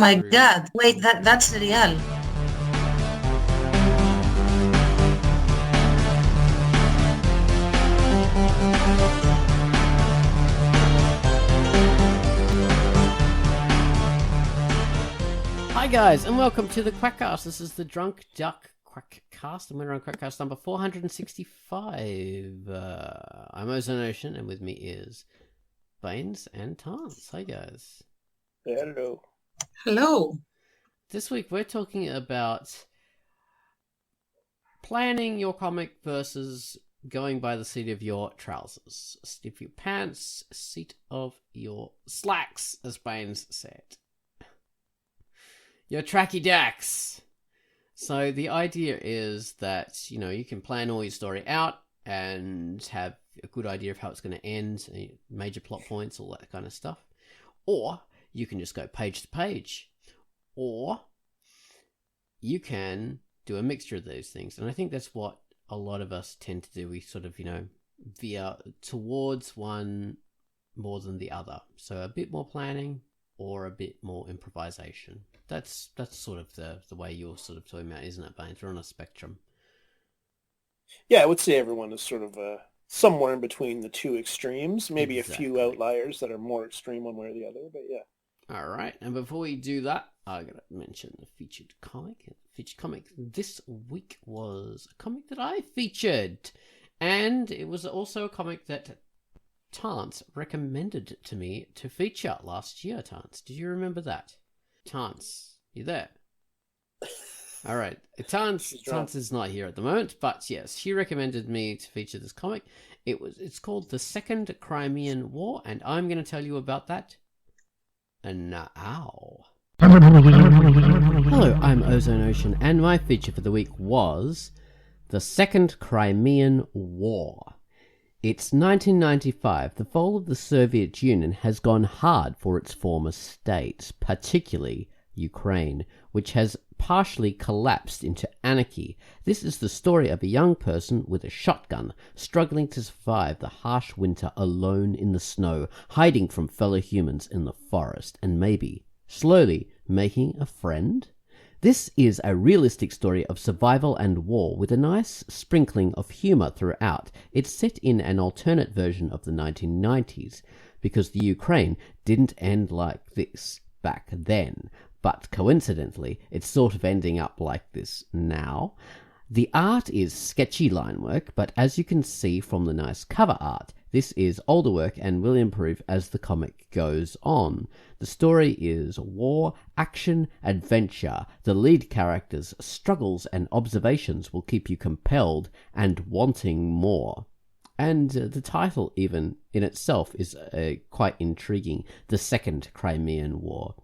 My through. God, wait, that's real. Hi guys, and welcome to the QUACKCAST. This is the Drunk Duck QUACKCAST, and we're on QUACKCAST number 465. I'm Ozone Ocean, and with me is Baines and Tance. Hi guys. Hello. Hello. This week we're talking about planning your comic versus going by the seat of your trousers. Seat of your pants, seat of your slacks, as Baines said. Your tracky dacks. So the idea is that, you can plan all your story out and have a good idea of how it's going to end, major plot points, all that kind of stuff. Or you can just go page to page. Or you can do a mixture of those things. And I think that's what a lot of us tend to do. We sort of, veer towards one more than the other. So a bit more planning or a bit more improvisation. That's sort of the way you're sort of talking about, isn't it, Baines? We're on a spectrum. Yeah, I would say everyone is sort of somewhere in between the two extremes. Maybe Exactly. A few outliers that are more extreme one way or the other, but yeah. All right, and before we do that, I gotta mention the featured comic. The featured comic this week was a comic that I featured, and it was also a comic that Tance recommended to me to feature last year. Tance, did you remember that? Tance, you there? All right, Tance is not here at the moment, but yes, she recommended me to feature this comic. It's called The Second Crimean War, and I'm going to tell you about that now. Hello, I'm Ozone Ocean, and my feature for the week was The Second Crimean War. It's 1995. The fall of the Soviet Union has gone hard for its former states, particularly Ukraine, which has partially collapsed into anarchy. This is the story of a young person with a shotgun struggling to survive the harsh winter alone in the snow, hiding from fellow humans in the forest, and maybe, slowly, making a friend? This is a realistic story of survival and war with a nice sprinkling of humour throughout. It's set in an alternate version of the 1990s, because the Ukraine didn't end like this back then, but coincidentally, it's sort of ending up like this now. The art is sketchy line work, but as you can see from the nice cover art, this is older work and will improve as the comic goes on. The story is war, action, adventure. The lead character's struggles and observations will keep you compelled and wanting more. And the title, even in itself, is quite intriguing. The Second Crimean War.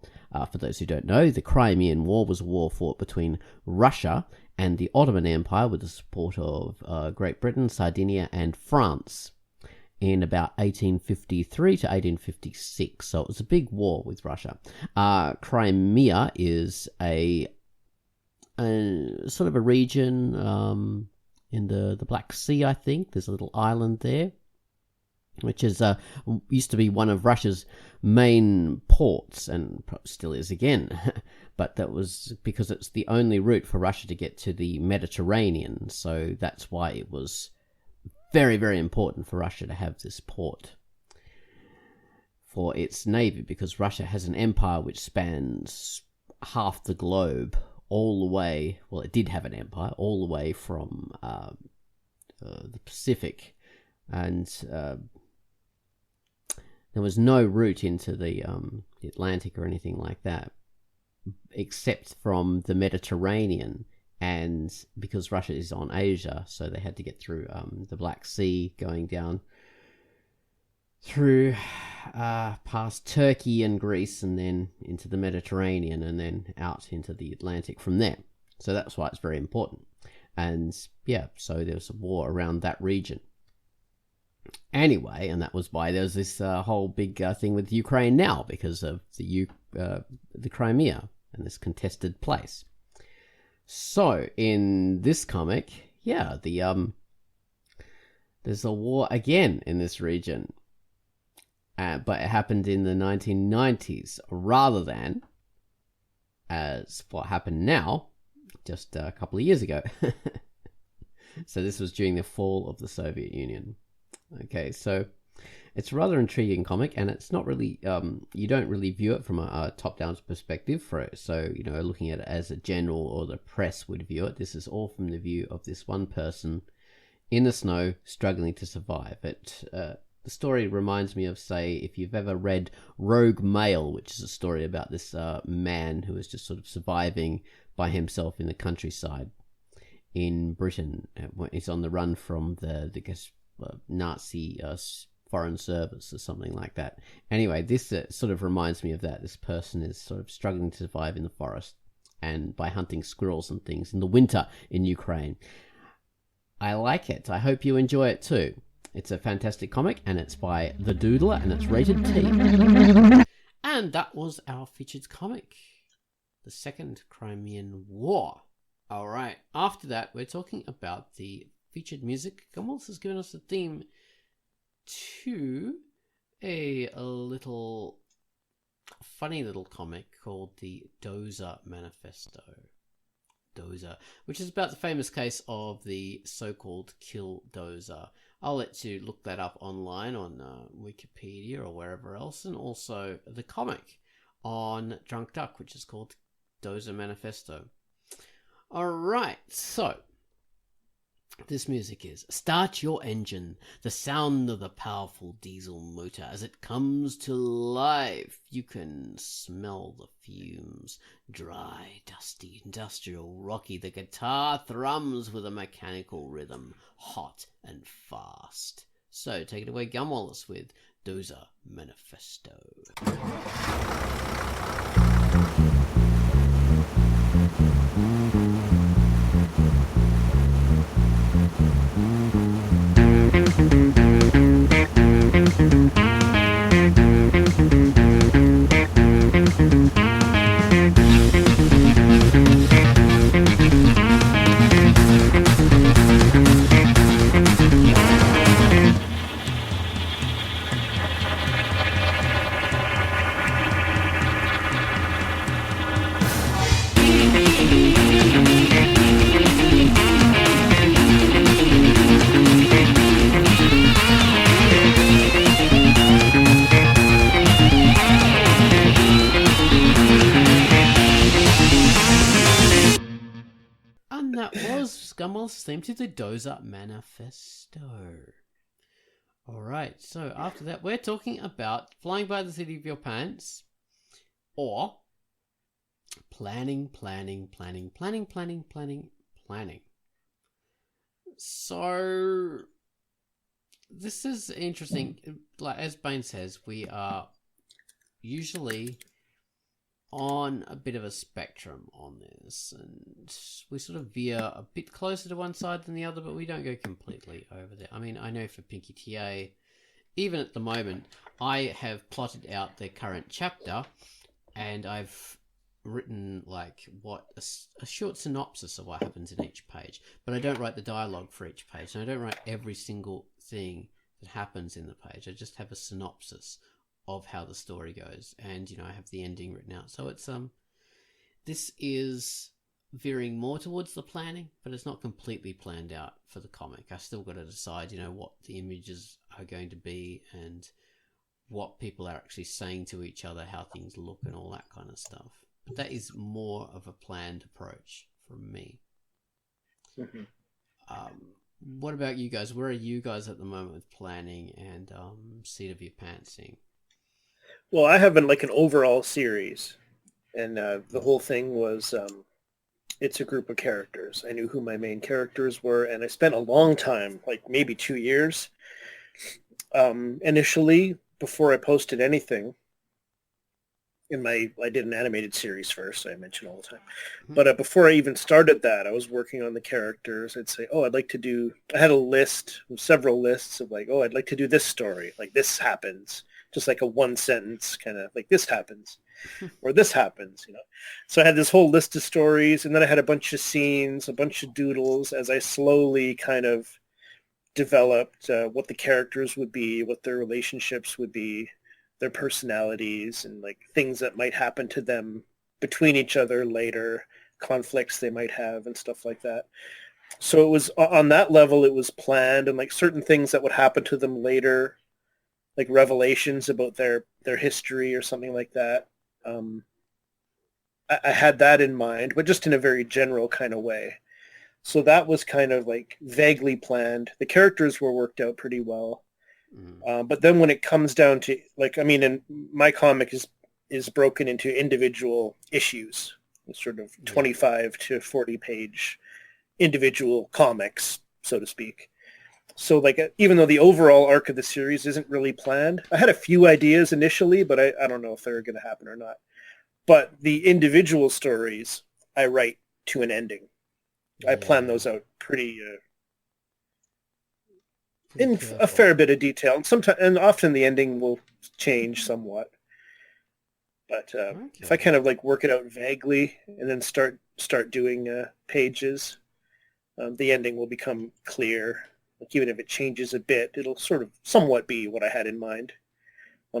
For those who don't know, the Crimean War was a war fought between Russia and the Ottoman Empire with the support of Great Britain, Sardinia, and France in about 1853 to 1856. So it was a big war with Russia. Crimea is a sort of a region in the Black Sea, I think. There's a little island there, which is used to be one of Russia's main ports, and still is again. But that was because it's the only route for Russia to get to the Mediterranean, so that's why it was very, very important for Russia to have this port for its navy, because Russia has an empire which spans half the globe, all the way, well, it did have an empire, all the way from the Pacific, and there was no route into the Atlantic or anything like that, except from the Mediterranean. And because Russia is on Asia, so they had to get through the Black Sea, going down through past Turkey and Greece, and then into the Mediterranean, and then out into the Atlantic from there. So that's why it's very important. And yeah, so there was a war around that region. Anyway, and that was why there's this whole big thing with Ukraine now, because of the Crimea and this contested place. So in this comic, yeah, there's a war again in this region, but it happened in the 1990s rather than as what happened now, just a couple of years ago. So this was during the fall of the Soviet Union. Okay, so it's a rather intriguing comic, and it's not really, you don't really view it from a top-down perspective for it. So, looking at it as a general or the press would view it, this is all from the view of this one person in the snow struggling to survive. The story reminds me of, say, if you've ever read Rogue Male, which is a story about this man who is just sort of surviving by himself in the countryside in Britain. He's on the run from the Nazi foreign service or something like that. Anyway, this sort of reminds me of that. This person is sort of struggling to survive in the forest and by hunting squirrels and things in the winter in Ukraine. I like it. I hope you enjoy it too. It's a fantastic comic, and it's by The Doodler, and it's rated T. And that was our featured comic, The Second Crimean War. All right. After that, we're talking about the featured music. Gummels has given us a theme to a little funny little comic called the Dozer Manifesto. Dozer, which is about the famous case of the so-called Kill Dozer. I'll let you look that up online on Wikipedia or wherever else, and also the comic on Drunk Duck, which is called Dozer Manifesto. All right, so this music is Start Your Engine, the sound of the powerful diesel motor as it comes to life. You can smell the fumes. Dry, dusty, industrial, rocky. The guitar thrums with a mechanical rhythm, hot and fast. So take it away, Gum Wallace, with Dozer Manifesto. Theme to the Dozer Manifesto. Alright, so after that we're talking about flying by the seat of your pants, or planning. So this is interesting. Like as Bane says, we are usually on a bit of a spectrum on this, and we sort of veer a bit closer to one side than the other, but we don't go completely over there. I mean, I know for Pinky TA, even at the moment, I have plotted out the current chapter, and I've written like a short synopsis of what happens in each page, but I don't write the dialogue for each page, and I don't write every single thing that happens in the page. I just have a synopsis of how the story goes, and I have the ending written out. So it's this is veering more towards the planning, but it's not completely planned out for the comic. I still got to decide what the images are going to be and what people are actually saying to each other, how things look and all that kind of stuff. But that is more of a planned approach from me. Mm-hmm. What about you guys? Where are you guys at the moment with planning and seat of your pantsing? Well, I have an overall series, and the whole thing was it's a group of characters. I knew who my main characters were, and I spent a long time, like maybe 2 years, initially, before I posted anything. I did an animated series first, I mention all the time. Mm-hmm. But before I even started that, I was working on the characters. I'd say, I had a list, several lists of I'd like to do this story, like this happens. Just like a one sentence kind of like this happens or this happens, So I had this whole list of stories, and then I had a bunch of scenes, a bunch of doodles as I slowly kind of developed what the characters would be, what their relationships would be, their personalities, and things that might happen to them between each other later, conflicts they might have and stuff like that. So it was on that level, it was planned, and like certain things that would happen to them later, like revelations about their history or something like that. I had that in mind, but just in a very general kind of way. So that was kind of like vaguely planned. The characters were worked out pretty well. But then when it comes down to, like, I mean, and my comic is broken into individual issues, sort of 25 to 40 page individual comics, so to speak. So like, even though the overall arc of the series isn't really planned, I had a few ideas initially, but I don't know if they're going to happen or not. But the individual stories I write to an ending. I plan those out pretty in careful. a fair bit of detail. And sometimes, and often the ending will change somewhat. But if I kind of like work it out vaguely and then start doing pages, the ending will become clear. Like even if it changes a bit, it'll sort of somewhat be what I had in mind.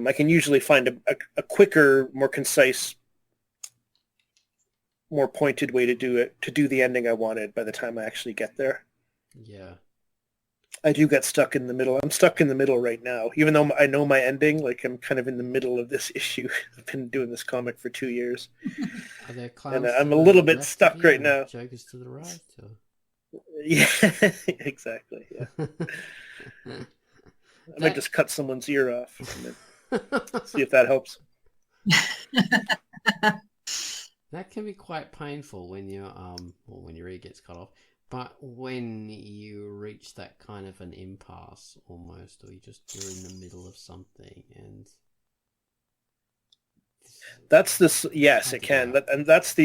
I can usually find a quicker, more concise, more pointed way to do the ending I wanted by the time I actually get there. Yeah. I do get stuck in the middle. I'm stuck in the middle right now. Even though I know my ending, like I'm kind of in the middle of this issue. I've been doing this comic for 2 years. Are there clowns And I'm a little bit stuck right now. Jokers to the right? Or? Yeah, exactly. Yeah. I might just cut someone's ear off and then see if that helps. That can be quite painful when when your ear gets cut off. But when you reach that kind of an impasse almost, or you're in the middle of something, and that's this. Yes, it can. And that's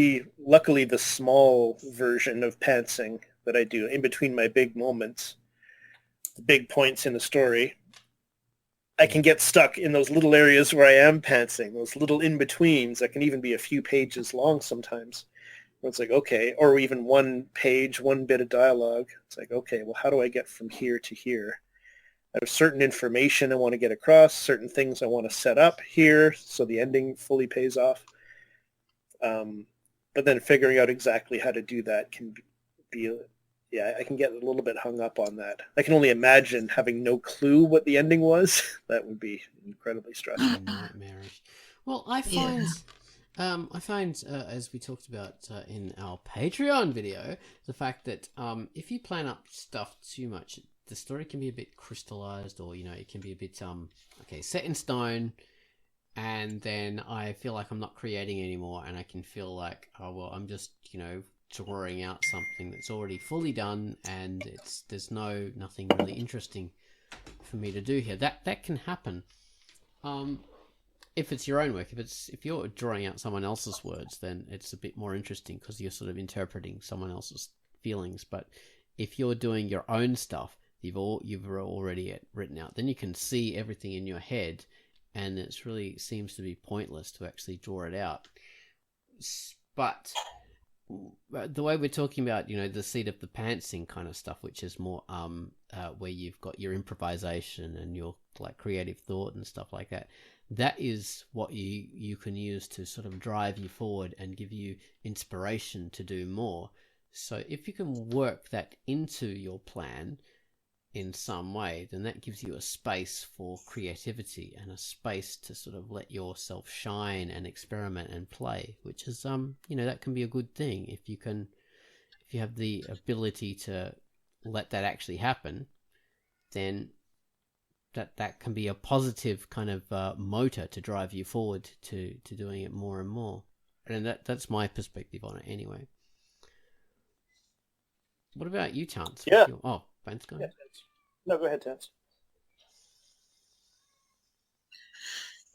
luckily the small version of pantsing that I do in between my big moments, the big points in the story. I can get stuck in those little areas where I am pantsing, those little in-betweens that can even be a few pages long sometimes. Where it's like, okay, or even one page, one bit of dialogue. It's like, okay, well, how do I get from here to here? I have certain information I want to get across, certain things I want to set up here so the ending fully pays off. But then figuring out exactly how to do that can be, I can get a little bit hung up on that. I can only imagine having no clue what the ending was. That would be incredibly stressful. Nightmarish. Well, I find... as we talked about in our Patreon video, the fact that if you plan up stuff too much, the story can be a bit crystallized, or it can be a bit set in stone, and then I feel like I'm not creating anymore, and I can feel like, oh well, I'm just drawing out something that's already fully done, and there's nothing really interesting for me to do here. That can happen. If it's your own work, if you're drawing out someone else's words, then it's a bit more interesting because you're sort of interpreting someone else's feelings. But if you're doing your own stuff, you've already written out, then you can see everything in your head, and it really seems to be pointless to actually draw it out. But the way we're talking about, the seat of the pantsing kind of stuff, which is more where you've got your improvisation and your like creative thought and stuff like that. That is what you can use to sort of drive you forward and give you inspiration to do more. So if you can work that into your plan in some way, then that gives you a space for creativity and a space to sort of let yourself shine and experiment and play, which is that can be a good thing if you have the ability to let that actually happen. Then that can be a positive kind of motor to drive you forward to doing it more and more. And that's my perspective on it anyway. What about you, Chance? Yeah. Ben's going. Yeah, no, go ahead, Chance.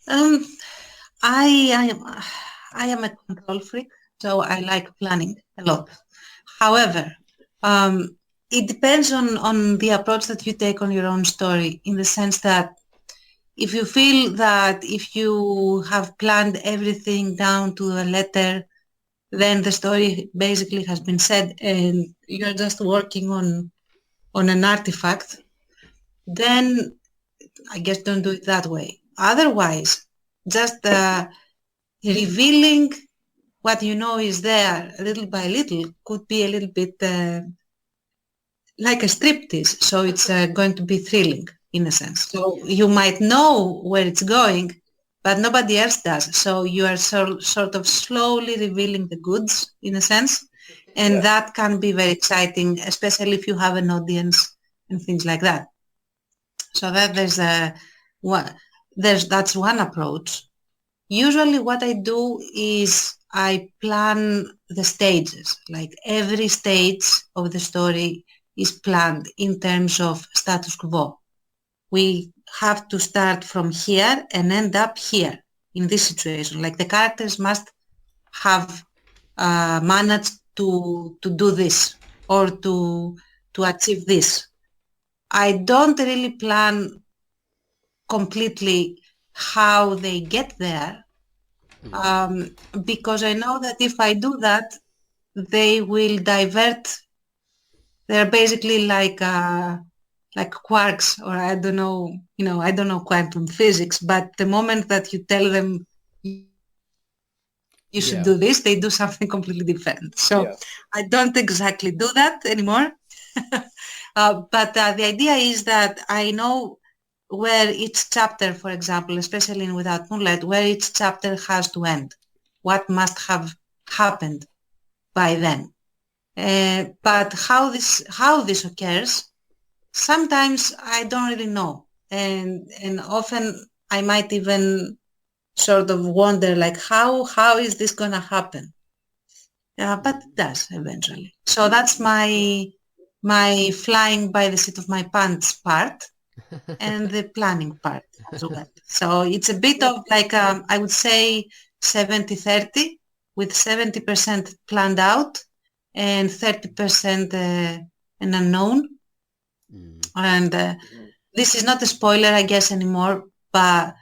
I am a control freak, so I like planning a lot. However, it depends on the approach that you take on your own story, in the sense that if you feel that if you have planned everything down to a letter, then the story basically has been said and you're just working on an artifact, then I guess don't do it that way. Otherwise, just revealing what you know is there little by little could be a little bit like a striptease. So it's going to be thrilling in a sense. So you might know where it's going, but nobody else does. So you are sort of slowly revealing the goods in a sense. And that can be very exciting, especially if you have an audience and things like that. So that that's one approach. Usually what I do is I plan the stages, like every stage of the story is planned in terms of status quo. We have to start from here and end up here in this situation. Like the characters must have managed to do this or to achieve this. I don't really plan completely how they get there, because I know that if I do that, they will divert. They're basically like quarks, or I don't know, I don't know quantum physics, but the moment that you tell them you should do this, they do something completely different. So I don't exactly do that anymore. But the idea is that I know where each chapter, for example, especially in Without Moonlight, where each chapter has to end, what must have happened by then. But how this occurs, sometimes I don't really know, and often I might even sort of wonder, like, how is this going to happen? But it does eventually. So that's my flying by the seat of my pants part. And the planning part as well. So it's a bit of like, I would say 70-30, with 70% planned out and 30% an unknown. And this is not a spoiler, I guess, anymore. For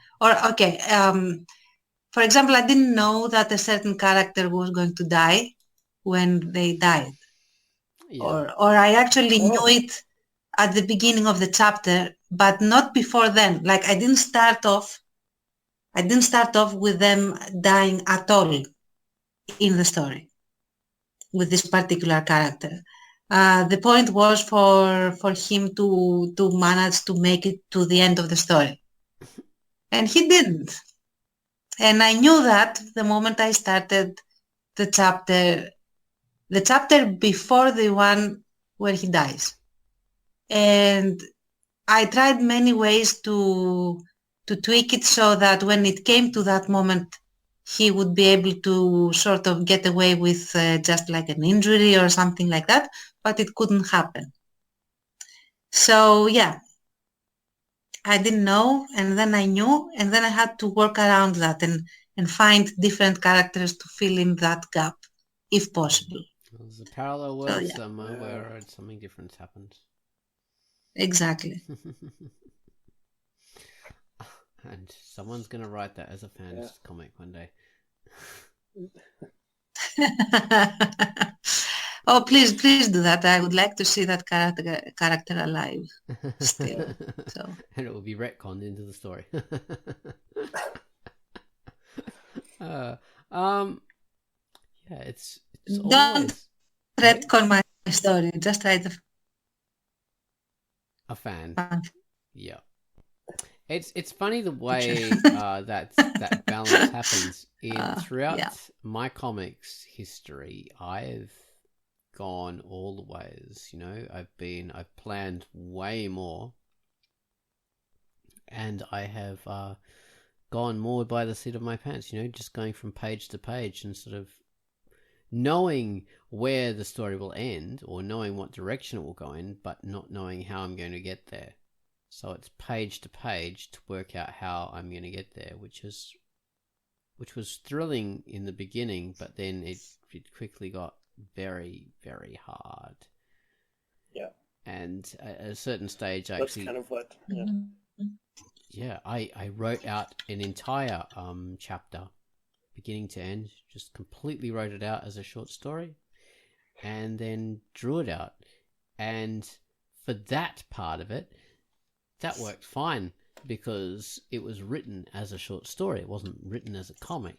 example, I didn't know that a certain character was going to die when they died. Or I actually knew it at the beginning of the chapter, but not before then. Like I didn't start off with them dying at all in the story with this particular character. The point was for him to manage to make it to the end of the story. And he didn't. And I knew that the moment I started the chapter before the one where he dies. And I tried many ways to tweak it so that when it came to that moment, he would be able to sort of get away with just like an injury or something like that, but it couldn't happen. So yeah, I didn't know, and then I knew, and then I had to work around that and find different characters to fill in that gap, if possible. There's a parallel world somewhere where something different happens. Exactly. And someone's going to write that as a fan comic one day. Oh, please do that. I would like to see that character alive still. So. And it will be retconned into the story. It's Don't always retcon my story. Just write a fan. Yeah. It's funny the way that balance happens throughout my comics history. I've gone all the ways, I've planned way more, and I have gone more by the seat of my pants, just going from page to page and sort of knowing where the story will end or knowing what direction it will go in, but not knowing how I'm going to get there. So it's page to page to work out how I'm going to get there, which was thrilling in the beginning, but then it quickly got very, very hard. Yeah. And at a certain stage, I That's kind of what. Yeah. I wrote out an entire chapter, beginning to end, just completely wrote it out as a short story, and then drew it out. And for that part of it, that worked fine because it was written as a short story. It wasn't written as a comic.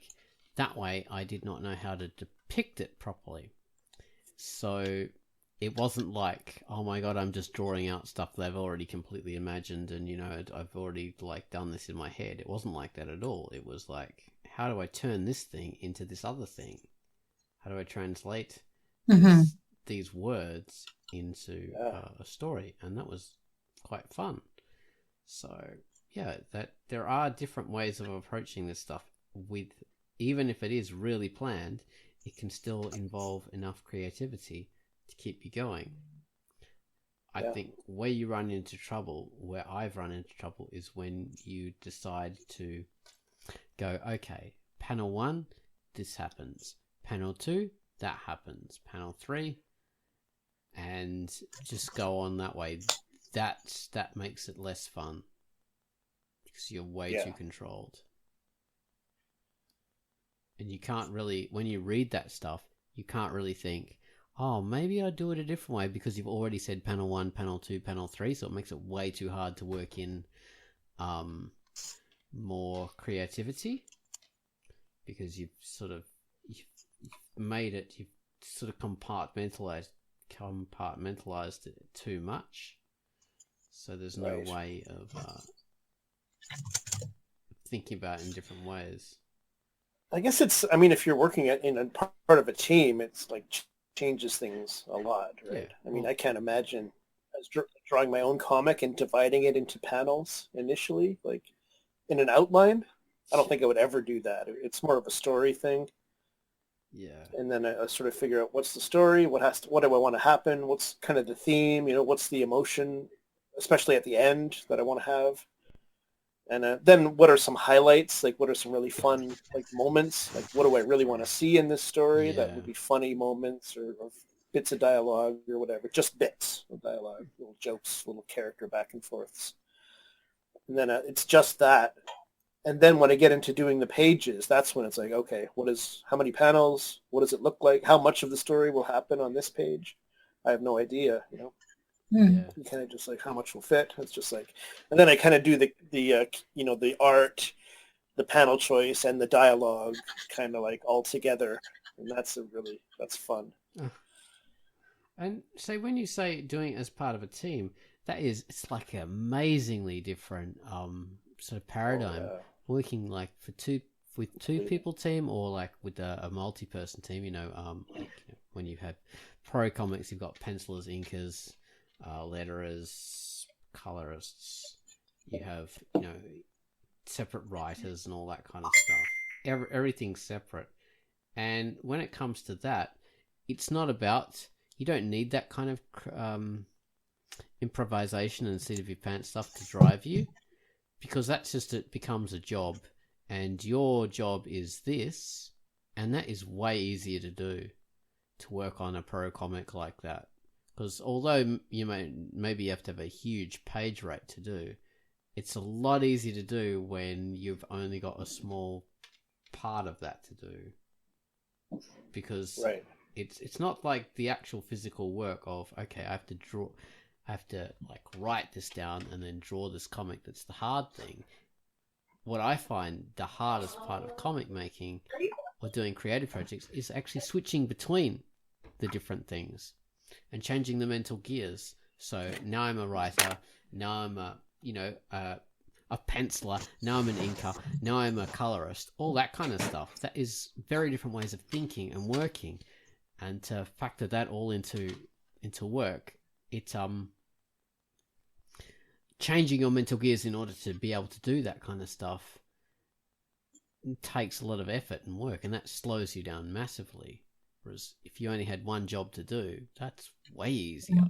that way I did not know how to depict it properly. So it wasn't like, oh my god, I'm just drawing out stuff that I've already completely imagined and, you know, I've already like done this in my head. It wasn't like that at all. It was like, how do I turn this thing into this other thing? How do I translate these words into a story? And that was quite fun. So yeah, that there are different ways of approaching this stuff with, even if it is really planned, it can still involve enough creativity to keep you going. I think where you run into trouble, where I've run into trouble, is when you decide to go, okay, panel 1, this happens. Panel 2, that happens. Panel 3, and just go on that way. That makes it less fun because you're way too controlled. And you can't really, when you read that stuff, you can't really think, oh, maybe I'll do it a different way, because you've already said panel 1, panel 2, panel 3, so it makes it way too hard to work in more creativity, because you've made it, you've sort of compartmentalized it too much. So there's no way of thinking about it in different ways. I guess it's, I mean, if you're working in a part of a team, it's like changes things a lot, right? Yeah. I mean, I can't imagine as drawing my own comic and dividing it into panels initially, like in an outline. I don't think I would ever do that. It's more of a story thing. Yeah. And then I sort of figure out what's the story, what do I want to happen, what's kind of the theme, you know, what's the emotion, especially at the end, that I want to have. And then what are some highlights? Like, what are some really fun, like, moments? Like, what do I really want to see in this story that would be funny moments or bits of dialogue or whatever? Just bits of dialogue, little jokes, little character back and forths. And then it's just that. And then when I get into doing the pages, that's when it's like, okay, how many panels? What does it look like? How much of the story will happen on this page? I have no idea, you know. Yeah. You kind of just like, how much will fit? It's just like, and then I kind of do the you know, the art, the panel choice, and the dialogue kind of like all together, and that's fun. And so when you say doing it as part of a team, it's like an amazingly different sort of paradigm. Working like with two people team, or like with a multi-person team. You know, like, you know, when you have pro comics, you've got pencilers, inkers, letterers, colorists. You have, you know, separate writers and all that kind of stuff. Everything's separate. And when it comes to that, it's not about, you don't need that kind of improvisation and seat of your pants stuff to drive you, because that's just, it becomes a job, and your job is this, and that is way easier to do, to work on a pro comic like that. Because although you maybe you have to have a huge page rate to do, it's a lot easier to do when you've only got a small part of that to do. Because it's not like the actual physical work of, okay, I have to like write this down and then draw this comic. That's the hard thing. What I find the hardest part of comic making or doing creative projects is actually switching between the different things and changing the mental gears. So now I'm a writer, now I'm a penciler, now I'm an inker, now I'm a colorist, all that kind of stuff. That is very different ways of thinking and working, and to factor that all into work, it's changing your mental gears in order to be able to do that kind of stuff takes a lot of effort and work, and that slows you down massively. Whereas if you only had one job to do, that's way easier.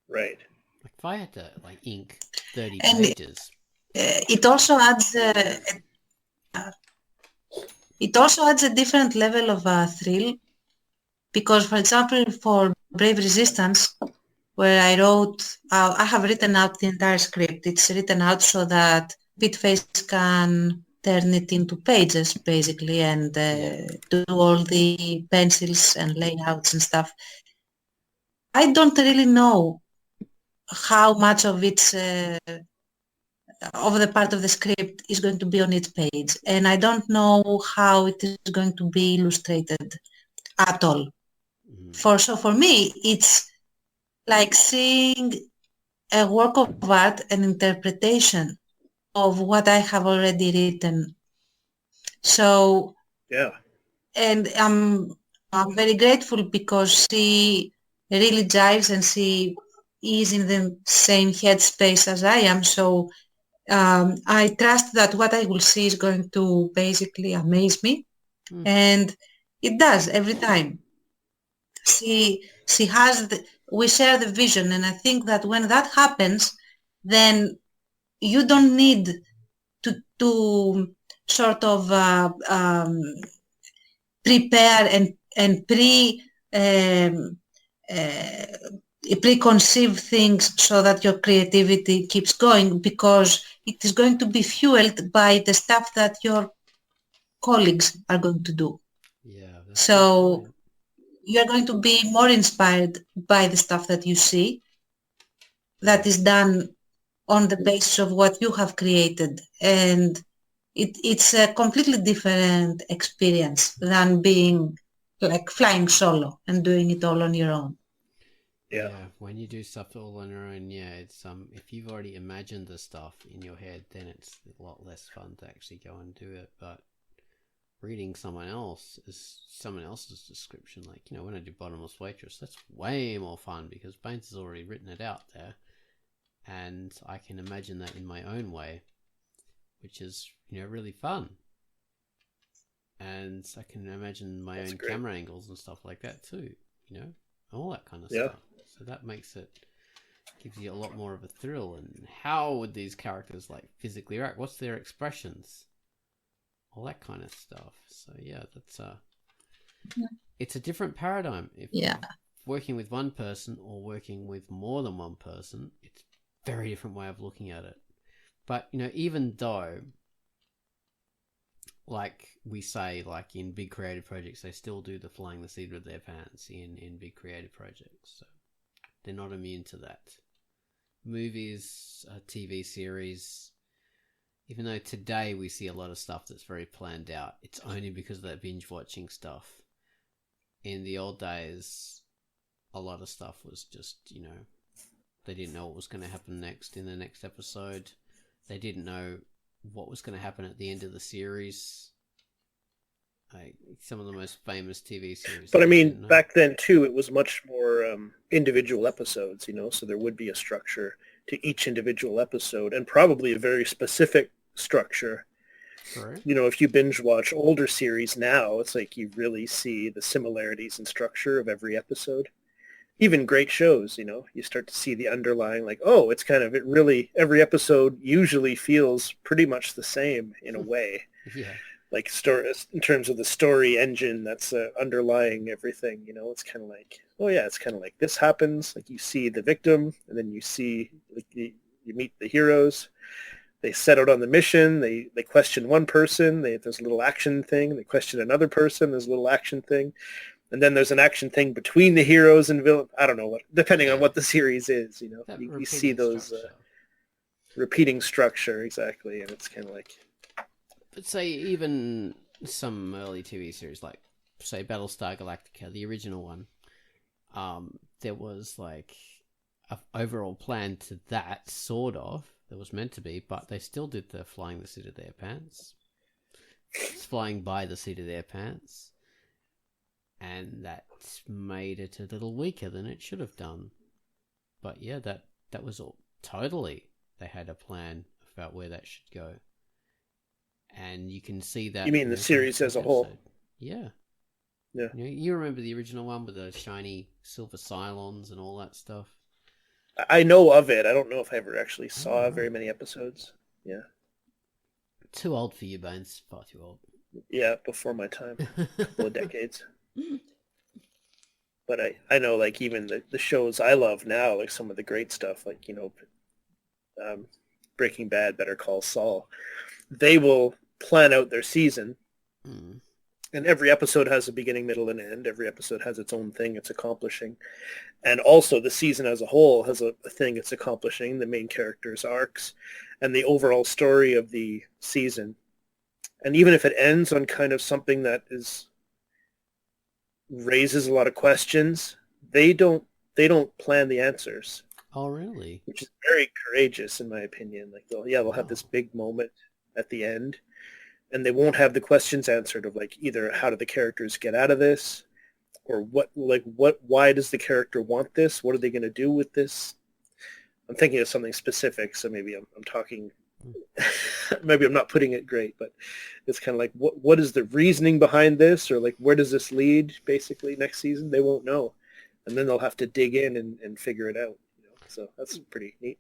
Right. Like if I had to like ink 30 pages. It also adds a different level of thrill, because, for example, for Brave Resistance, where I wrote, I have written out the entire script. It's written out so that Bitface can turn it into pages, basically, and do all the pencils and layouts and stuff. I don't really know how much of it's of the part of the script is going to be on each page, and I don't know how it is going to be illustrated at all. So for me, it's like seeing a work of art, an interpretation of what I have already written. So, Yeah. and I'm very grateful because she really jives and she is in the same headspace as I am. So I trust that what I will see is going to basically amaze me, and it does every time. She has we share the vision, and I think that when that happens, then you don't need to sort of prepare and preconceive things so that your creativity keeps going, because it is going to be fueled by the stuff that your colleagues are going to do. Yeah. So you're going to be more inspired by the stuff that you see that is done on the basis of what you have created, and it's a completely different experience than being like flying solo and doing it all on your own. Yeah. When you do stuff all on your own, it's if you've already imagined the stuff in your head, then it's a lot less fun to actually go and do it. But reading someone else's description, like, when I do Bottomless Waitress, that's way more fun because Baines has already written it out there, and I can imagine that in my own way, which is really fun. And I can imagine my own camera angles and stuff like that too, all that kind of stuff. So that gives you a lot more of a thrill. And how would these characters like physically react? What's their expressions? All that kind of stuff. So that's it's a different paradigm. If working with one person or working with more than one person, it's a very different way of looking at it. But even though, like we say, like in big creative projects, they still do the flying the seat of their pants in big creative projects. So they're not immune to that. Movies, TV series, even though today we see a lot of stuff that's very planned out, it's only because of that binge watching stuff. In the old days, a lot of stuff was just, they didn't know what was going to happen next in the next episode. They didn't know what was going to happen at the end of the series. Some of the most famous TV series. But I mean, back then too, it was much more individual episodes, so there would be a structure to each individual episode, and probably a very specific structure. Right. If you binge watch older series now, it's like you really see the similarities in structure of every episode. Even great shows, you start to see the underlying, like, it's every episode usually feels pretty much the same in a way. Yeah. Like in terms of the story engine that's underlying everything, it's kind of like, it's kind of like this happens, like you see the victim, and then you see, like, you meet the heroes. They set out on the mission. They question one person. There's a little action thing. They question another person. There's a little action thing. And then there's an action thing between the heroes and villain. I don't know depending on what the series is, you see those repeating structure, exactly. And it's kind of like, but say even some early TV series, like say Battlestar Galactica, the original one, there was like an overall plan to that, sort of. There was meant to be, but they still did the flying the seat of their pants. It's flying by the seat of their pants. And that made it a little weaker than it should have done. But that was all totally, they had a plan about where that should go. And you can see that. You mean the series as a whole? Yeah. Yeah. You remember the original one with the shiny silver Cylons and all that stuff? I know of it. I don't know if I ever actually saw very many episodes. Yeah. Too old for you, Bones. Far too old. Yeah, before my time. A couple of decades. But I know, like, even the shows I love now, like some of the great stuff, like, Breaking Bad, Better Call Saul, they will plan out their season, And every episode has a beginning, middle, and end. Every episode has its own thing it's accomplishing. And also the season as a whole has a thing it's accomplishing, the main characters' arcs, and the overall story of the season. And even if it ends on kind of something that raises a lot of questions, they don't plan the answers. Oh, really? Which is very courageous, in my opinion. Like, they'll have this big moment at the end, and they won't have the questions answered of like either how do the characters get out of this, or why does the character want this? What are they going to do with this? I'm thinking of something specific, so maybe I'm talking, maybe I'm not putting it great, but it's kind of like, what is the reasoning behind this, or like, where does this lead basically next season? They won't know. And then they'll have to dig in and figure it out. So that's pretty neat.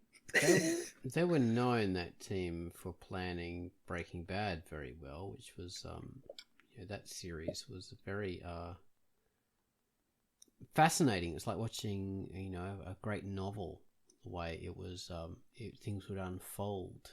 They were known, that team, for planning Breaking Bad very well, which was that series was very fascinating. It's like watching a great novel, the way it was things would unfold.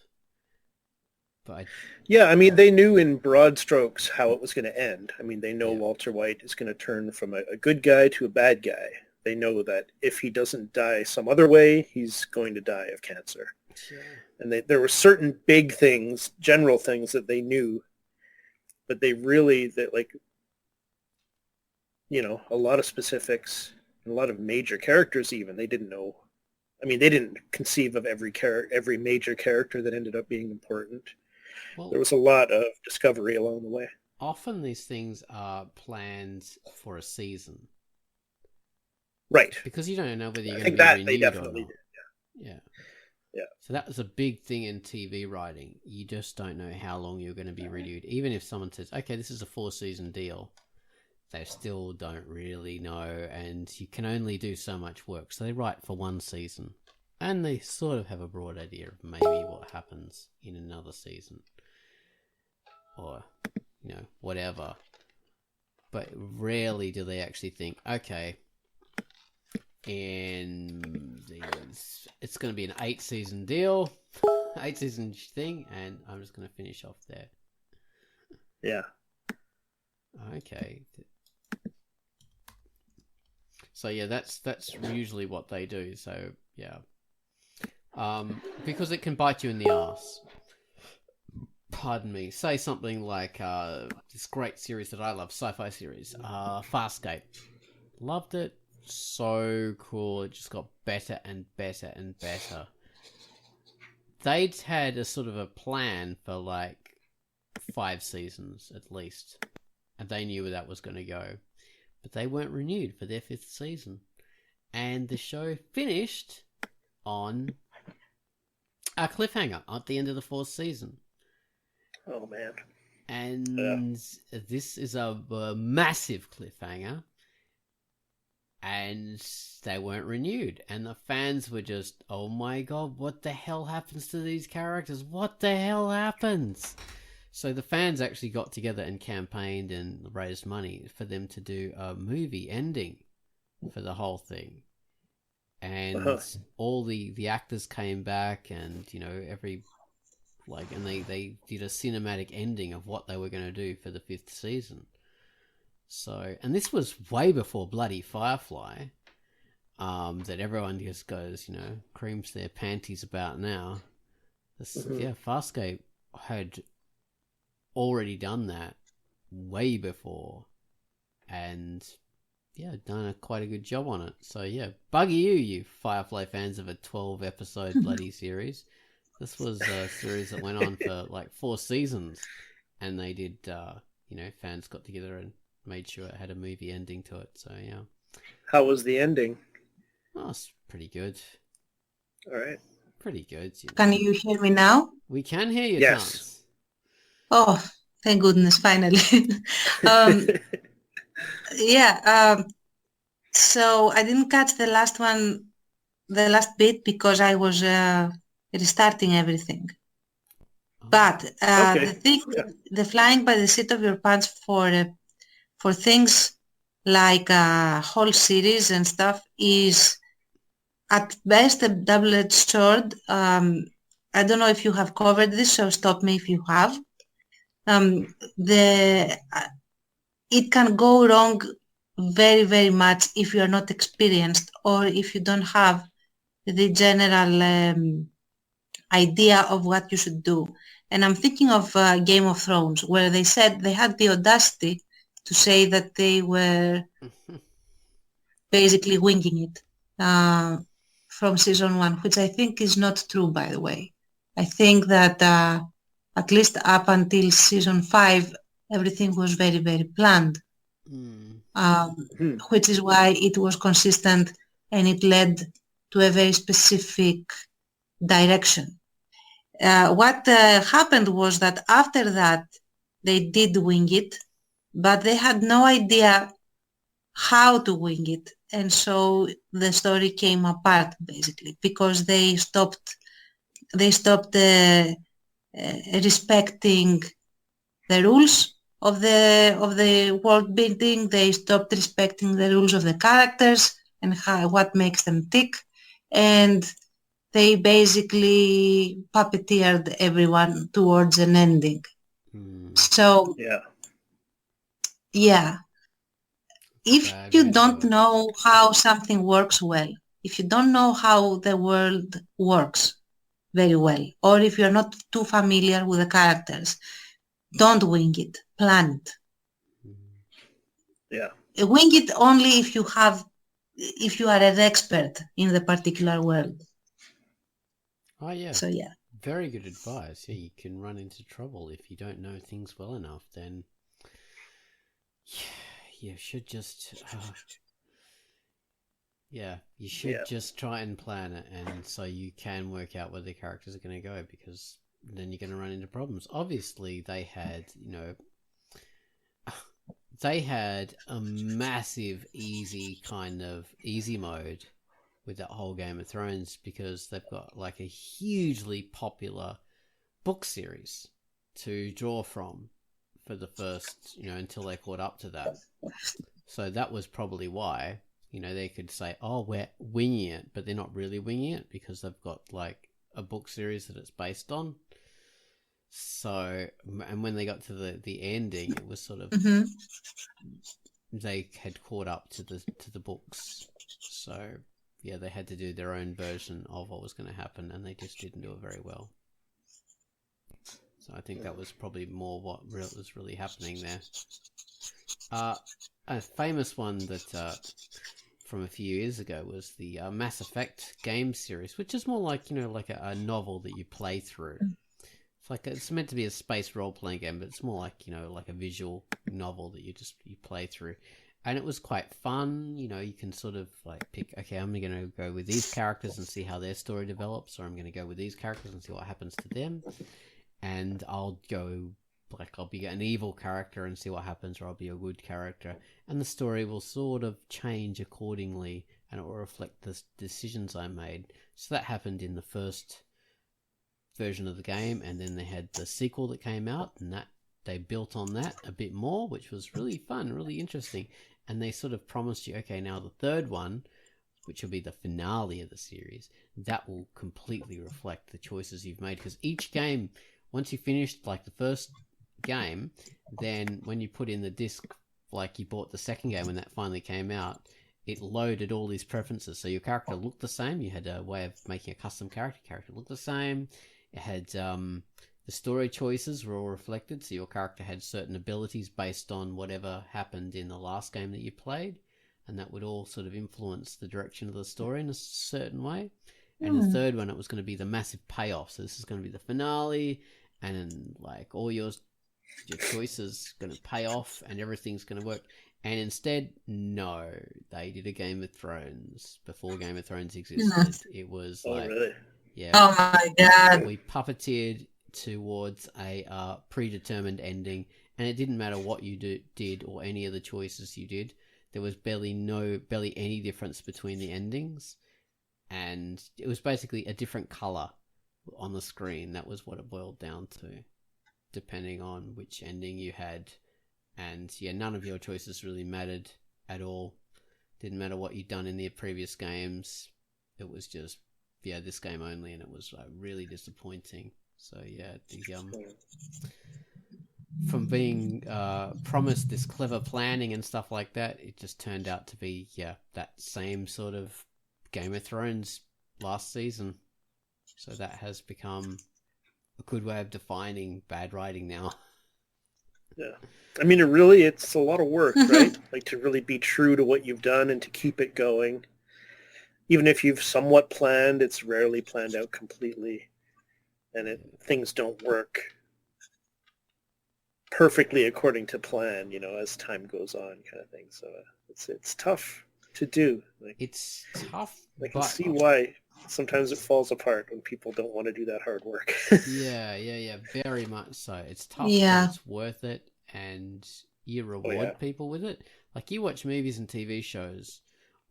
But they knew in broad strokes how it was going to end. I mean, they know Walter White is going to turn from a good guy to a bad guy. They know that if he doesn't die some other way, he's going to die of cancer. Sure. And there were certain big things, general things that they knew, but a lot of specifics, and a lot of major characters even, they didn't know. I mean, they didn't conceive of every major character that ended up being important. Well, there was a lot of discovery along the way. Often these things are planned for a season. Right. Because you don't know whether you're going to be renewed they definitely or not. Did. Yeah. So that was a big thing in TV writing. You just don't know how long you're going to be renewed. Even if someone says, okay, this is a 4-season deal, they still don't really know, and you can only do so much work. So they write for 1 season, and they sort of have a broad idea of maybe what happens in another season. Or, whatever. But rarely do they actually think, okay, and it's going to be an 8-season deal, 8-season thing, and I'm just going to finish off there. Yeah. Okay. So yeah, that's usually what they do. So yeah, because it can bite you in the ass. Pardon me. Say something like this great series that I love, sci-fi series, Farscape. Loved it. So cool. It just got better and better and better. They'd had a sort of a plan for like 5 seasons at least, and they knew where that was going to go, but they weren't renewed for their 5th season, and the show finished on a cliffhanger at the end of the 4th season. Oh man. And this is a massive cliffhanger, and they weren't renewed, and the fans were just, oh my god, what the hell happens to these characters? What the hell happens? So the fans actually got together and campaigned and raised money for them to do a movie ending for the whole thing. And all the actors came back, and and they did a cinematic ending of what they were going to do for the 5th season. So, and this was way before bloody Firefly, that everyone just goes, creams their panties about now. Farscape had already done that way before, and done quite a good job on it. So buggy you Firefly fans of a 12-episode bloody series. This was a series that went on for like 4 seasons, and they did, fans got together and made sure it had a movie ending to it. So yeah. How was the ending? Oh, it's pretty good. All right. Pretty good. Can you hear me now? We can hear you. Yes. Tons. Oh, thank goodness, finally. So I didn't catch the last bit because I was restarting everything. But the flying by the seat of your pants for things like a whole series and stuff is at best a double-edged sword. I don't know if you have covered this, so stop me if you have. it can go wrong very, very much if you are not experienced or if you don't have the general idea of what you should do. And I'm thinking of Game of Thrones, where they said they had the audacity to say that they were basically winging it from season one, which I think is not true, by the way. I think that at least up until season 5, everything was very, very planned, which is why it was consistent and it led to a very specific direction. What happened was that after that, they did wing it, but they had no idea how to wing it. And so the story came apart, basically, because they stopped respecting the rules of the world building. They stopped respecting the rules of the characters and what makes them tick. And they basically puppeteered everyone towards an ending. So, yeah. If you don't know how something works well, if you don't know how the world works very well, or if you're not too familiar with the characters, don't wing it. Plan it. Yeah. Wing it only if you are an expert in the particular world. Oh, yeah. So, yeah. Very good advice. Yeah, you can run into trouble if you don't know things well enough. Then you should just, you should just try and plan it, and so you can work out where the characters are going to go, because then you're going to run into problems. Obviously, they had, they had a massive easy mode with that whole Game of Thrones, because they've got like a hugely popular book series to draw from for the first, until they caught up to that. So that was probably why, they could say, oh, we're winging it, but they're not really winging it, because they've got like a book series that it's based on. So, and when they got to the ending, it was sort of, they had caught up to the books. So, yeah, they had to do their own version of what was going to happen, and they just didn't do it very well. So I think that was probably more what was really happening there. A famous one that from a few years ago was the Mass Effect game series, which is more like, like a novel that you play through. It's meant to be a space role-playing game, but it's more like, like a visual novel that you play through. And it was quite fun. You can sort of like pick, okay, I'm going to go with these characters and see how their story develops, or I'm going to go with these characters and see what happens to them. And I'll be an evil character and see what happens, or I'll be a good character. And the story will sort of change accordingly, and it will reflect the decisions I made. So that happened in the first version of the game, and then they had the sequel that came out, and that they built on that a bit more, which was really fun, really interesting. And they sort of promised you, okay, now the third one, which will be the finale of the series, that will completely reflect the choices you've made. Because each game, once you finished like the first game, then when you put in the disc, like you bought the second game when that finally came out, it loaded all these preferences. So your character looked the same. You had a way of making a custom character. Character looked the same. It had the story choices were all reflected. So your character had certain abilities based on whatever happened in the last game that you played, and that would all sort of influence the direction of the story in a certain way. And the third one, it was going to be the massive payoff. So this is going to be the finale, and like all your choices going to pay off, and everything's going to work. And instead, no, they did a Game of Thrones before Game of Thrones existed. It was really? Yeah. Oh my God. We puppeteered towards a predetermined ending, and it didn't matter what you did or any of the choices you did. There was barely any difference between the endings, and it was basically a different color on the screen. That was what it boiled down to, depending on which ending you had. And yeah, none of your choices really mattered at all. Didn't matter what you'd done in the previous games. It was just, this game only, and it was really disappointing. So yeah, from being promised this clever planning and stuff like that, it just turned out to be, that same sort of Game of Thrones last season. So that has become a good way of defining bad writing now. Yeah. I mean, it's a lot of work, right? Like to really be true to what you've done and to keep it going. Even if you've somewhat planned, it's rarely planned out completely. And things don't work perfectly according to plan, as time goes on, kind of thing. So it's tough to do. Like, it's tough. I can see why sometimes it falls apart when people don't want to do that hard work. Yeah, very much so. It's tough, Yeah. but it's worth it, and you reward people with it. Like, you watch movies and TV shows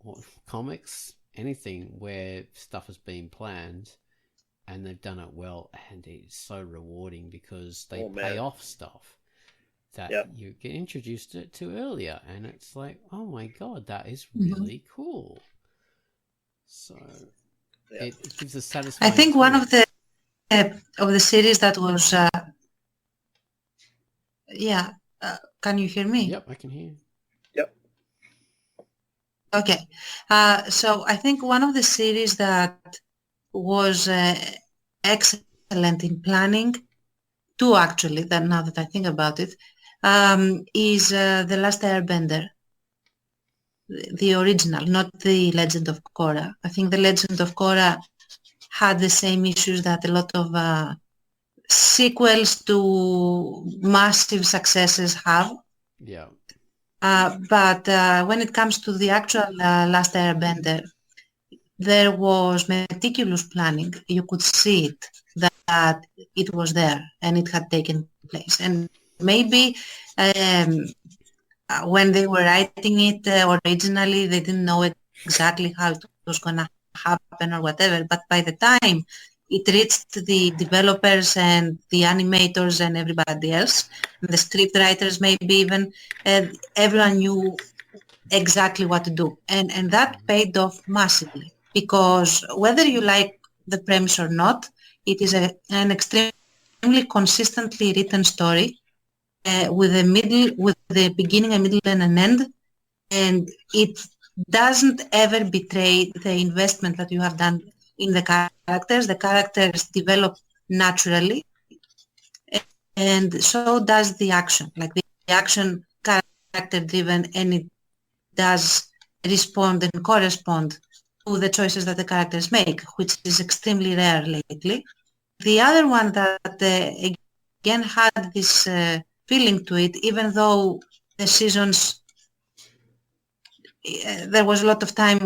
or comics, anything where stuff has been planned and they've done it well, and it's so rewarding because they pay off stuff that you get introduced to earlier, and it's like, oh my god, that is really cool. So it gives a satisfying. I think one of the series that was can you hear me? Yep, I can hear you. Yep. Okay. So I think one of the series that was excellent in planning, two actually, now that I think about it, is The Last Airbender. The original, not the Legend of Korra. I think the Legend of Korra had the same issues that a lot of sequels to massive successes have. Yeah. But when it comes to the actual Last Airbender, there was meticulous planning. You could see it, that it was there and it had taken place. And maybe when they were writing it originally, they didn't know exactly how it was going to happen or whatever. But by the time it reached the developers and the animators and everybody else, the script writers maybe even, everyone knew exactly what to do. And that paid off massively, because whether you like the premise or not, it is an extremely consistently written story. With the beginning, a middle, and an end, and it doesn't ever betray the investment that you have done in the characters. The characters develop naturally, and so does the action. Like the action, character-driven, and it does respond and correspond to the choices that the characters make, which is extremely rare lately. The other one that again had this feeling to it, even though the seasons, there was a lot of time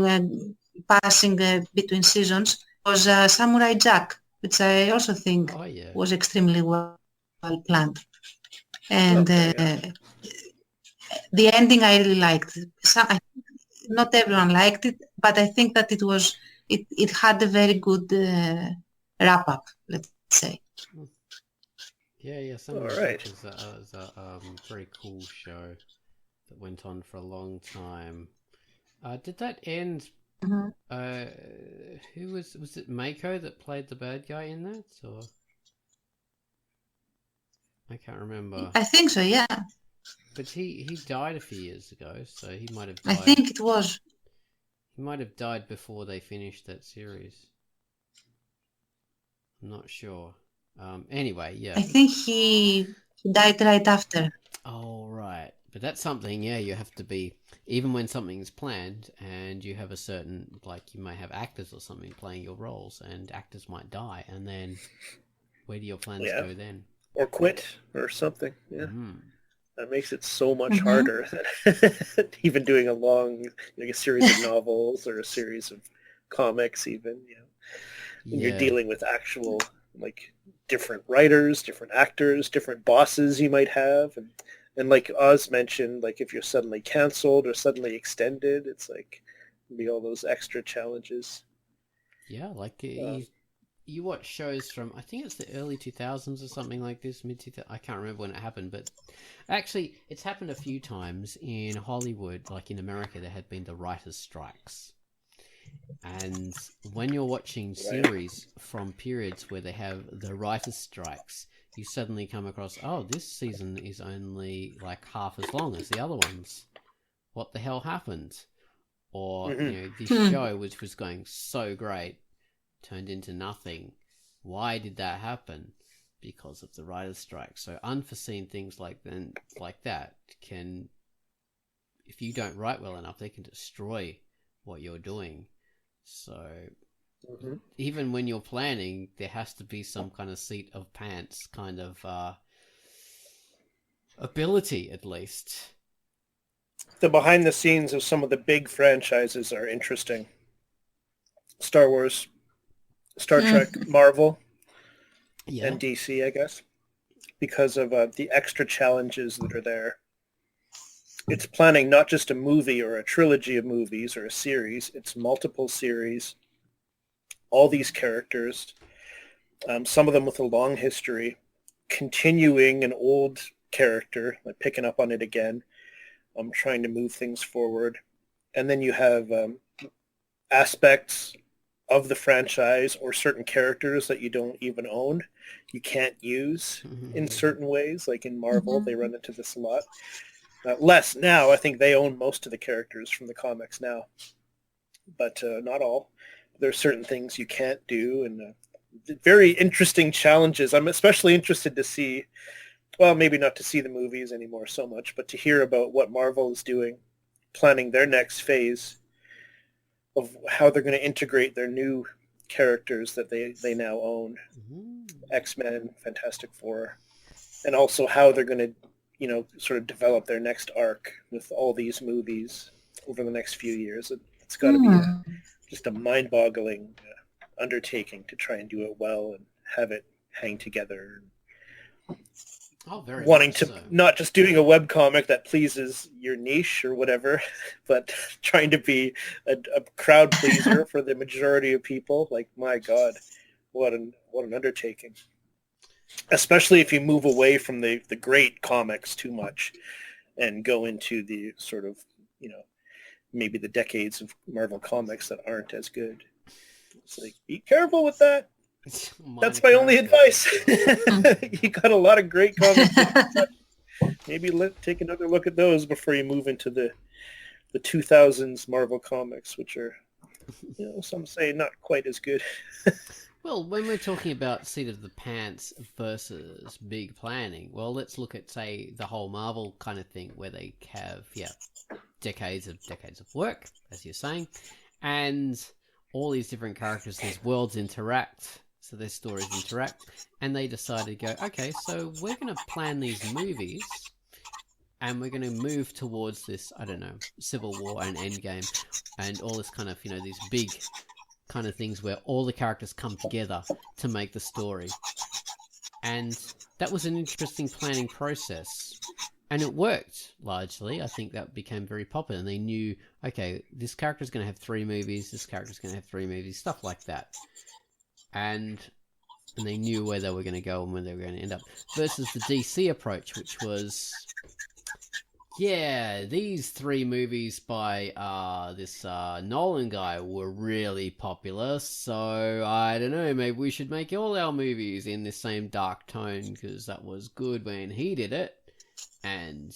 passing between seasons, was Samurai Jack, which I also think was extremely well planned. And the ending I really liked. Not everyone liked it, but I think that it had a very good wrap up, let's say. Yeah. Samurai Jack is a very cool show that went on for a long time. Did that end? Who was it? Mako that played the bad guy in that, or I can't remember. I think so, yeah. But he died a few years ago, so he might have died. I think it was. He might have died before they finished that series. I'm not sure. Anyway, yeah. I think he died right after. Oh, right. But that's something, you have to be, even when something's planned and you have a certain, like you may have actors or something playing your roles, and actors might die, and then where do your plans go then? Or quit or something, That makes it so much harder than even doing a long, a series of novels or a series of comics even, When you're dealing with actual, different writers, different actors, different bosses you might have, and like Oz mentioned, if you're suddenly canceled or suddenly extended, it's be all those extra challenges. Yeah, you watch shows from, I think it's the early 2000s or something like this, mid-2000s, I can't remember when it happened, but actually it's happened a few times in Hollywood, like in America, there had been the writers' strikes. And when you're watching series from periods where they have the writers' strikes, you suddenly come across, oh, this season is only like half as long as the other ones. What the hell happened? Or, this show, which was going so great, turned into nothing. Why did that happen? Because of the writer's strike. So unforeseen things like that can, if you don't write well enough, they can destroy what you're doing. So even when you're planning, there has to be some kind of seat of pants kind of ability, at least. The behind the scenes of some of the big franchises are interesting. Star Wars, Star Trek, Marvel, and DC, I guess, because of the extra challenges that are there. It's planning not just a movie or a trilogy of movies or a series. It's multiple series, all these characters, some of them with a long history, continuing an old character, like picking up on it again, trying to move things forward. And then you have aspects of the franchise or certain characters that you don't even own, you can't use in certain ways. Like in Marvel, they run into this a lot. Less now. I think they own most of the characters from the comics now, but not all. There's certain things you can't do, and very interesting challenges. I'm especially interested to see, well, maybe not to see the movies anymore so much, but to hear about what Marvel is doing, planning their next phase of how they're going to integrate their new characters that they now own, X-Men, Fantastic Four, and also how they're going to, sort of develop their next arc with all these movies over the next few years. It's got to be just a mind-boggling undertaking to try and do it well and have it hang together. Very wanting to so. Not just doing a webcomic that pleases your niche or whatever, but trying to be a crowd pleaser for the majority of people. Like, my God, what an undertaking. Especially if you move away from the great comics too much and go into the sort of, maybe the decades of Marvel comics that aren't as good. It's like, be careful with that. That's my only advice. You got a lot of great comics. Maybe take another look at those before you move into the 2000s Marvel comics, which are, some say not quite as good. Well, when we're talking about seat of the pants versus big planning, well, let's look at, say, the whole Marvel kind of thing where they have, decades of work, as you're saying, and all these different characters, these worlds interact, so their stories interact, and they decided to go, okay, so we're going to plan these movies, and we're going to move towards this, I don't know, Civil War and Endgame, and all this kind of, these big kind of things where all the characters come together to make the story. And that was an interesting planning process. And it worked, largely. I think that became very popular. And they knew, okay, this character's going to have 3 movies, this character's going to have 3 movies, stuff like that. And they knew where they were going to go and where they were going to end up. Versus the DC approach, which was, these 3 movies by this Nolan guy were really popular, so I don't know, maybe we should make all our movies in the same dark tone, because that was good when he did it. And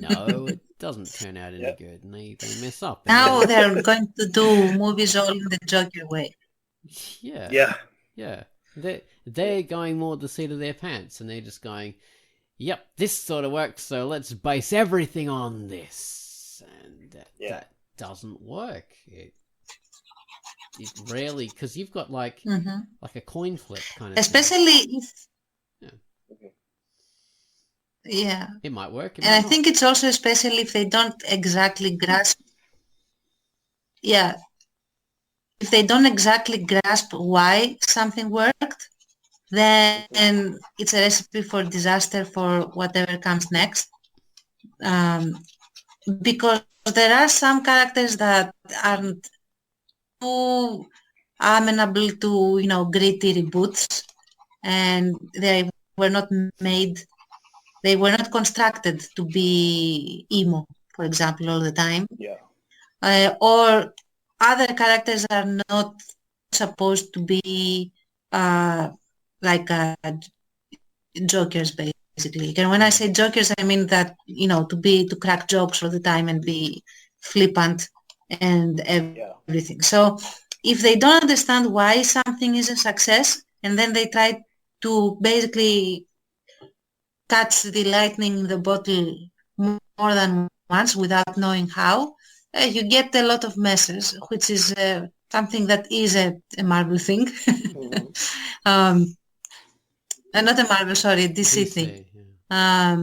no, it doesn't turn out any good, and they mess up. Now they're going to do movies all in the Joker way. Yeah. They're going more the seat of their pants, and they're just going, yep, this sort of works, so let's base everything on this. And that doesn't work. It rarely, because you've got like a coin flip kind of especially thing. Yeah. It might work. And I think it's also especially if they don't exactly grasp. Yeah. If they don't exactly grasp why something worked, then it's a recipe for disaster for whatever comes next. Because there are some characters that aren't too amenable to, gritty reboots, and they were not constructed to be emo, for example, all the time. Or other characters are not supposed to be like jokers, basically. And when I say jokers, I mean that, to crack jokes all the time and be flippant and everything. So if they don't understand why something is a success, and then they try to basically catch the lightning in the bottle more than once without knowing how, you get a lot of messes, which is something that is a Marvel thing. Mhm. Not a Marvel, sorry, a DC thing. Yeah.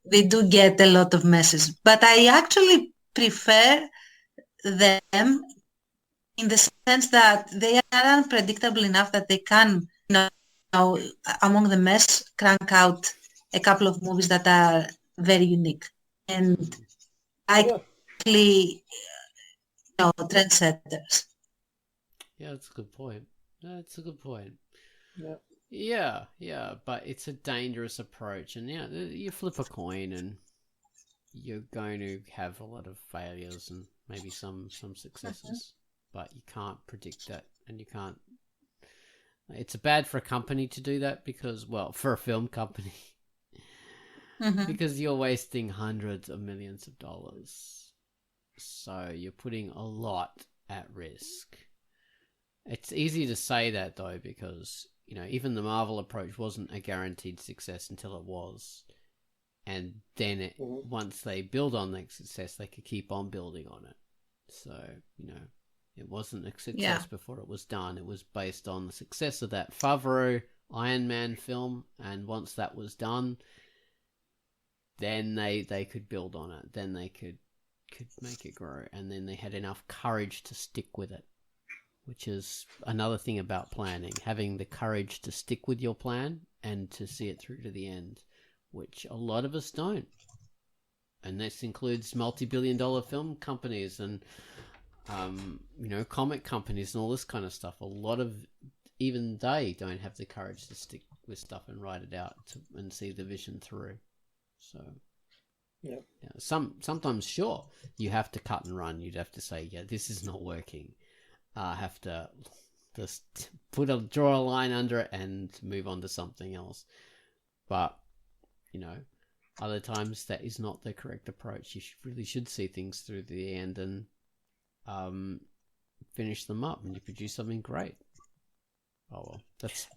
They do get a lot of messes, but I actually prefer them in the sense that they are unpredictable enough that they can, among the mess, crank out a couple of movies that are very unique and likely, trendsetters. Yeah, that's a good point. That's a good point. Yeah. Yeah, but it's a dangerous approach, and you flip a coin, and you're going to have a lot of failures and maybe some successes, but you can't predict that, and you can't. It's bad for a company to do that because, well, for a film company, because you're wasting hundreds of millions of dollars, so you're putting a lot at risk. It's easy to say that though, because even the Marvel approach wasn't a guaranteed success until it was, and then once they build on that success, they could keep on building on it. So it wasn't a success before it was done. It was based on the success of that Favreau Iron Man film, and once that was done, then they could build on it. Then they could make it grow, and then they had enough courage to stick with it. Which is another thing about planning, having the courage to stick with your plan and to see it through to the end, which a lot of us don't. And this includes multi-billion-dollar film companies and, comic companies and all this kind of stuff. A lot of, even they don't have the courage to stick with stuff and write it out and see the vision through. So, sometimes, sure, you have to cut and run. You'd have to say, this is not working. Have to just draw a line under it and move on to something else. But, other times that is not the correct approach. You really should see things through to the end and finish them up, and you produce something great. Oh, well, that's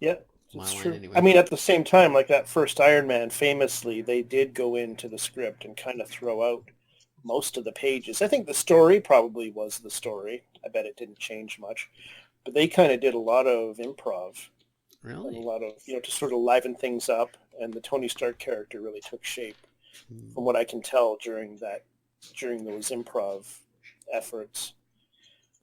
my line true. anyway. I mean, at the same time, like that first Iron Man, famously, they did go into the script and kind of throw out most of the pages. I think the story probably was the story. I bet it didn't change much. But they kind of did a lot of improv. Really? And a lot of, to sort of liven things up. And the Tony Stark character really took shape, from what I can tell during those improv efforts.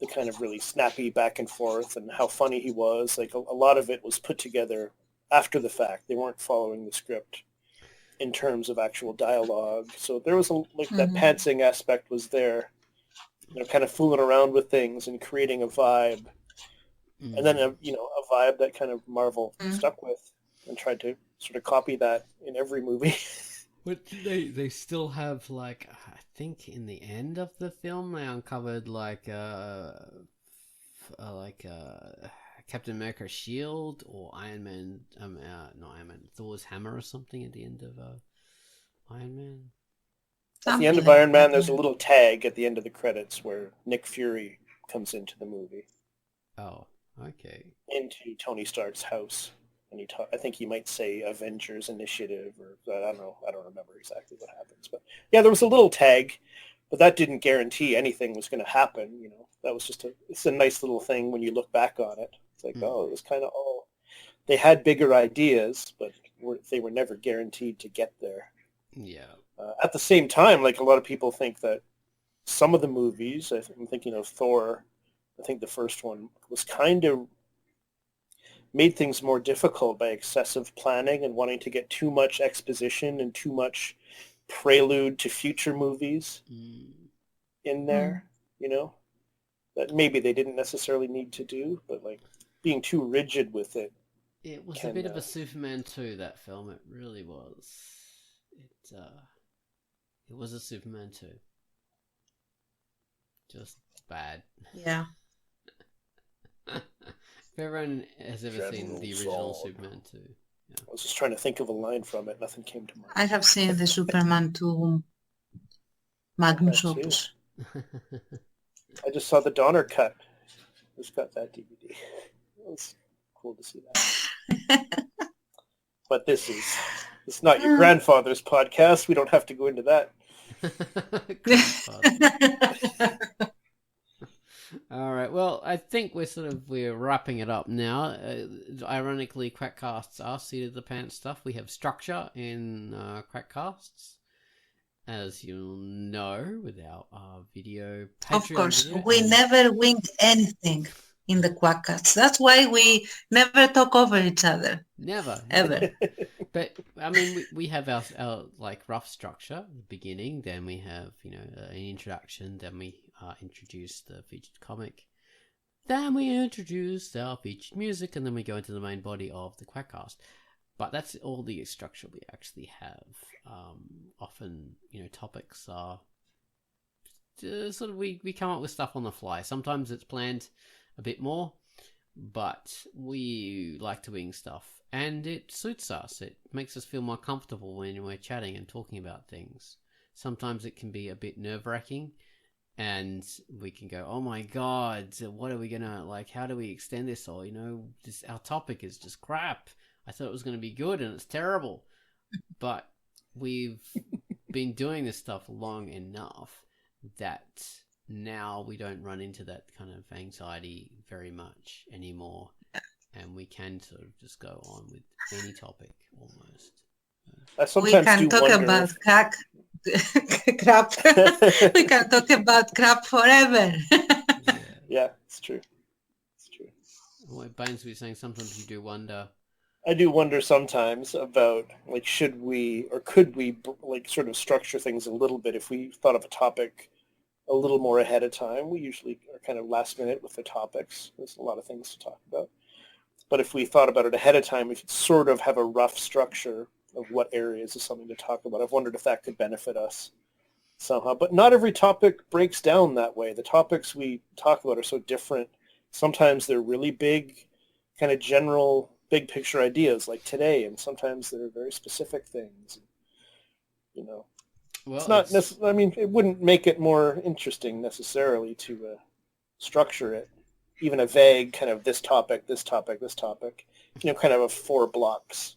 The kind of really snappy back and forth and how funny he was. Like a lot of it was put together after the fact. They weren't following the script in terms of actual dialogue. So there was that pantsing aspect was there, kind of fooling around with things and creating a vibe. And then, a vibe that kind of Marvel stuck with and tried to sort of copy that in every movie. But they still have, like, I think in the end of the film they uncovered Captain America's shield or Iron Man, not Iron Man, Thor's hammer or something at the end of Iron Man. At the end of Iron Man, there's a little tag at the end of the credits where Nick Fury comes into the movie. Oh, okay. Into Tony Stark's house. And I think he might say Avengers Initiative, or I don't know. I don't remember exactly what happens. But yeah, there was a little tag, but that didn't guarantee anything was going to happen. That was it's a nice little thing when you look back on it. It's like, oh, it was kind of all. They had bigger ideas, but they were never guaranteed to get there. Yeah. At the same time, like a lot of people think that some of the movies, I'm thinking of Thor, I think the first one was kind of made things more difficult by excessive planning and wanting to get too much exposition and too much prelude to future movies in there, that maybe they didn't necessarily need to do, but like being too rigid with it. It was a bit of a Superman 2, that film. It really was. It was a Superman 2. Just bad. Yeah. If everyone has ever seen General the original Zod. Superman 2. Yeah. I was just trying to think of a line from it. Nothing came to mind. I have seen the Superman 2 Magnus I have too. Opus. I just saw the Donner cut. Just got that DVD. It was cool to see that. But it's not your grandfather's podcast. We don't have to go into that. All right. Well, I think we're wrapping it up now. Ironically, Quackcasts are seat of the pants stuff. We have structure in Quackcasts, as you'll know, with our video. Patreon Of course, video, we never winged anything in the QUACKCAST. That's why we never talk over each other. Never. Ever. But I mean, we have our like rough structure at the beginning. Then we have an introduction. Then we introduce the featured comic. Then we introduce our featured music, and then we go into the main body of the Quackcast. But that's all the structure we actually have. Often, topics are sort of we come up with stuff on the fly. Sometimes it's planned a bit more, but we like to wing stuff, and it suits us. It makes us feel more comfortable when we're chatting and talking about things. Sometimes it can be a bit nerve-wracking, and we can go, oh my god, what are we gonna, how do we extend this? Or, our topic is just crap. I thought it was going to be good, and it's terrible. But we've been doing this stuff long enough that now we don't run into that kind of anxiety very much anymore, and we can sort of just go on with any topic almost. We can talk about crap. We can talk about crap forever. Yeah, it's true. It's true. Well, Baines was saying sometimes you do wonder. I do wonder sometimes about, should we or could we, sort of structure things a little bit if we thought of a topic a little more ahead of time. We usually are kind of last minute with the topics. There's a lot of things to talk about. But if we thought about it ahead of time, we could sort of have a rough structure of what areas is something to talk about. I've wondered if that could benefit us somehow. But not every topic breaks down that way. The topics we talk about are so different. Sometimes they're really big, kind of general, big picture ideas like today, and sometimes they're very specific things. Well, it's not necessarily, I mean, it wouldn't make it more interesting necessarily to structure it, even a vague kind of this topic, kind of a 4 blocks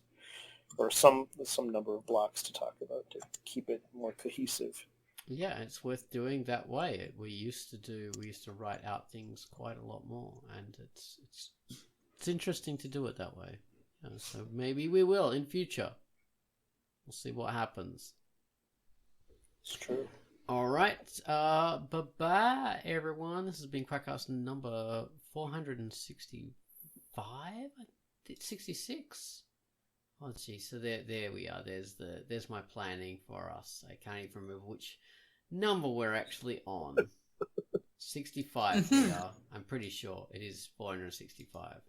or some number of blocks to talk about to keep it more cohesive. Yeah, it's worth doing that way. We used to write out things quite a lot more, and it's interesting to do it that way. So maybe we will in future. We'll see what happens. It's true. All right. Bye-bye, everyone. This has been QUACKCAST number 465? 66? Oh, gee. So there we are. There's my planning for us. I can't even remember which number we're actually on. 65 we are. I'm pretty sure it is 465.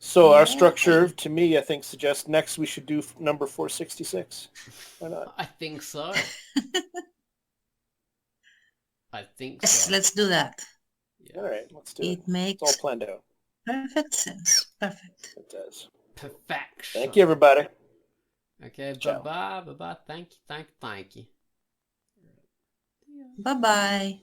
So our structure, to me, I think, suggests next we should do number 466. Why not? I think so. I think Yes, so. let's do that. Yeah. All right, let's do it. It makes It's all planned out. perfect sense. Perfect. It does. Perfection. Thank you, everybody. Okay, Ciao. bye-bye. Thank you. Bye-bye.